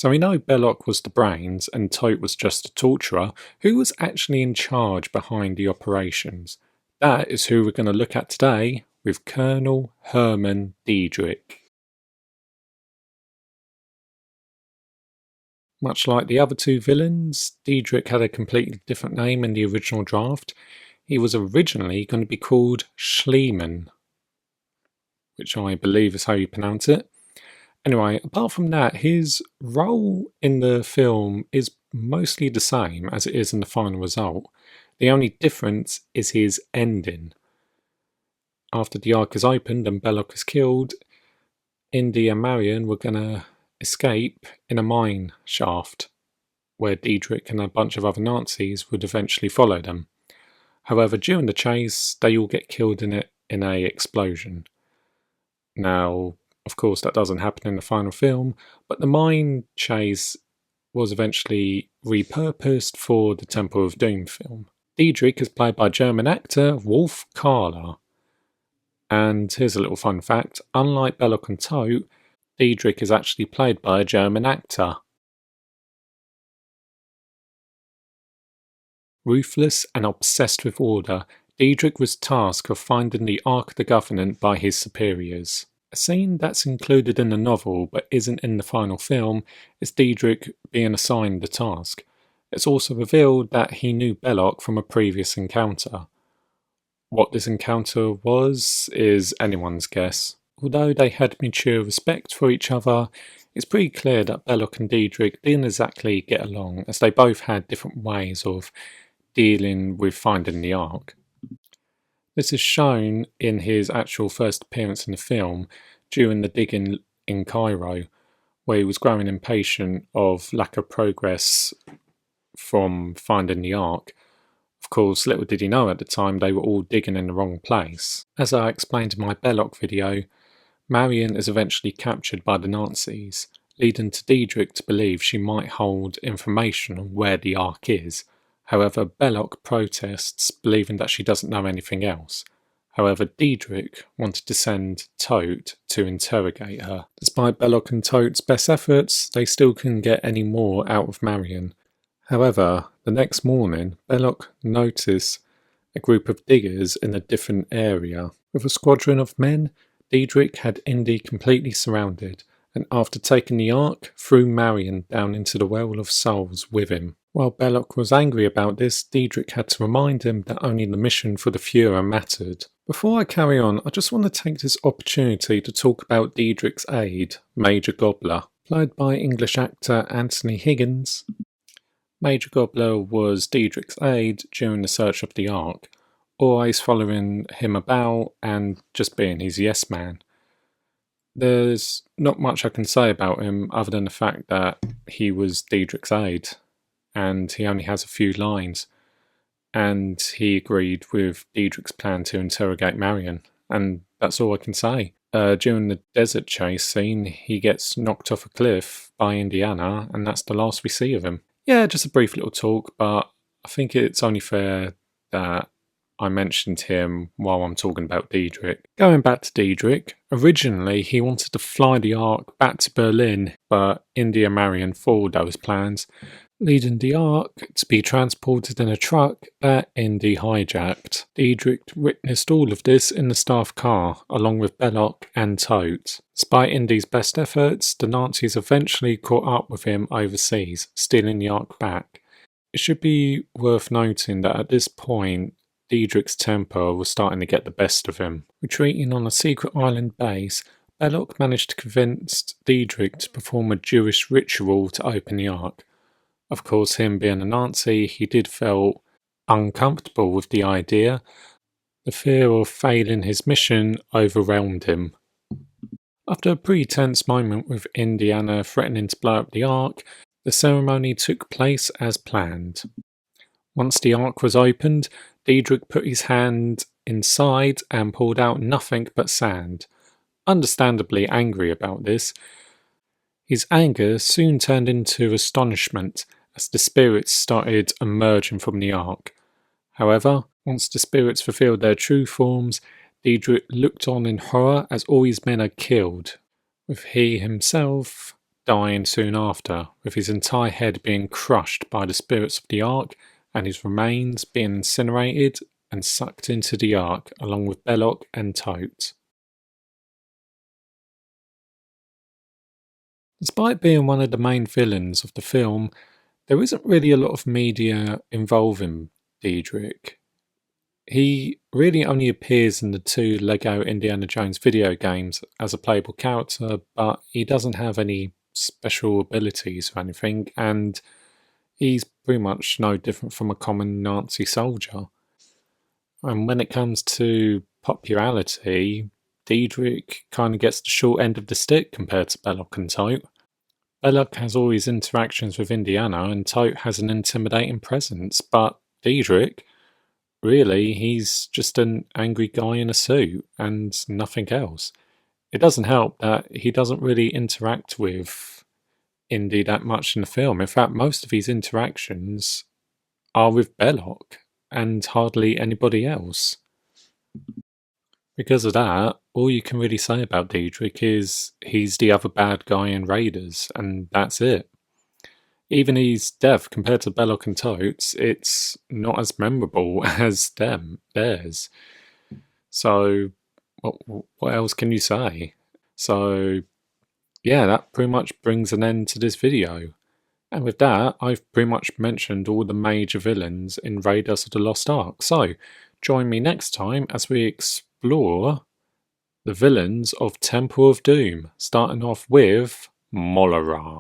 So we know Belloq was the brains and Tote was just a torturer. Who was actually in charge behind the operations? That is who we're going to look at today with Colonel Herman Dietrich. Much like the other two villains, Dietrich had a completely different name in the original draft. He was originally going to be called Schliemann, which I believe is how you pronounce it. Anyway, apart from that, his role in the film is mostly the same as it is in the final result. The only difference is his ending. After the Ark is opened and Belloq is killed, Indy and Marion were going to escape in a mine shaft, where Dietrich and a bunch of other Nazis would eventually follow them. However, during the chase, they all get killed in it in an explosion. Now, of course, that doesn't happen in the final film, but the mine chase was eventually repurposed for the Temple of Doom film. Dietrich is played by German actor Wolf Kahler. And here's a little fun fact, unlike Belloq and Tote, Dietrich is actually played by a German actor. Ruthless and obsessed with order, Dietrich was tasked with finding the Ark of the Covenant by his superiors. A scene that's included in the novel but isn't in the final film is Dietrich being assigned the task. It's also revealed that he knew Belloq from a previous encounter. What this encounter was is anyone's guess. Although they had mature respect for each other, it's pretty clear that Belloq and Dietrich didn't exactly get along, as they both had different ways of dealing with finding the Ark. This is shown in his actual first appearance in the film during the digging in Cairo, where he was growing impatient of lack of progress from finding the Ark. Of course, little did he know at the time they were all digging in the wrong place. As I explained in my Belloq video, Marion is eventually captured by the Nazis, leading to Dietrich to believe she might hold information on where the Ark is. However, Belloq protests, believing that she doesn't know anything else. However, Dietrich wanted to send Tote to interrogate her. Despite Belloq and Tote's best efforts, they still couldn't get any more out of Marion. However, the next morning, Belloq noticed a group of diggers in a different area. With a squadron of men, Dietrich had Indy completely surrounded, and after taking the Ark, threw Marion down into the Well of Souls with him. While Belloq was angry about this, Dietrich had to remind him that only the mission for the Führer mattered. Before I carry on, I just want to take this opportunity to talk about Dietrich's aide, Major Gobler, played by English actor Anthony Higgins. Major Gobler was Dietrich's aide during the search of the Ark, always following him about and just being his yes man. There's not much I can say about him other than the fact that he was Dietrich's aide, and he only has a few lines, and he agreed with Dietrich's plan to interrogate Marion, and that's all I can say. During the desert chase scene, he gets knocked off a cliff by Indiana, and that's the last we see of him. Yeah, just a brief little talk, but I think it's only fair that I mentioned him while I'm talking about Dietrich. Going back to Dietrich, originally he wanted to fly the Ark back to Berlin, but Indy and Marion foiled those plans, leading the Ark to be transported in a truck that Indy hijacked. Dietrich witnessed all of this in the staff car, along with Belloq and Tote. Despite Indy's best efforts, the Nazis eventually caught up with him overseas, stealing the Ark back. It should be worth noting that at this point, Dietrich's temper was starting to get the best of him. Retreating on a secret island base, Belloq managed to convince Dietrich to perform a Jewish ritual to open the Ark. Of course, him being a Nazi, he did feel uncomfortable with the idea. The fear of failing his mission overwhelmed him. After a pretty tense moment with Indiana threatening to blow up the Ark, the ceremony took place as planned. Once the Ark was opened, Dietrich put his hand inside and pulled out nothing but sand. Understandably angry about this, his anger soon turned into astonishment as the spirits started emerging from the Ark. However, once the spirits revealed their true forms, Dietrich looked on in horror as all his men are killed, with he himself dying soon after, with his entire head being crushed by the spirits of the Ark and his remains being incinerated and sucked into the Ark along with Belloq and Tote. Despite being one of the main villains of the film, there isn't really a lot of media involving Dietrich. He really only appears in the 2 Lego Indiana Jones video games as a playable character, but he doesn't have any special abilities or anything, and he's pretty much no different from a common Nazi soldier. And when it comes to popularity, Dietrich kind of gets the short end of the stick compared to Belloq and Tote. Belloq has all his interactions with Indiana, and Tote has an intimidating presence, but Dietrich, really, he's just an angry guy in a suit and nothing else. It doesn't help that he doesn't really interact with Indy that much in the film. In fact, most of his interactions are with Belloq and hardly anybody else. Because of that, all you can really say about Dietrich is he's the other bad guy in Raiders, and that's it. Even his death, compared to Belloq and Totes, it's not as memorable as theirs. So, what else can you say? So, yeah, that pretty much brings an end to this video. And with that, I've pretty much mentioned all the major villains in Raiders of the Lost Ark. So, join me next time as we explore the villains of Temple of Doom, starting off with Molara.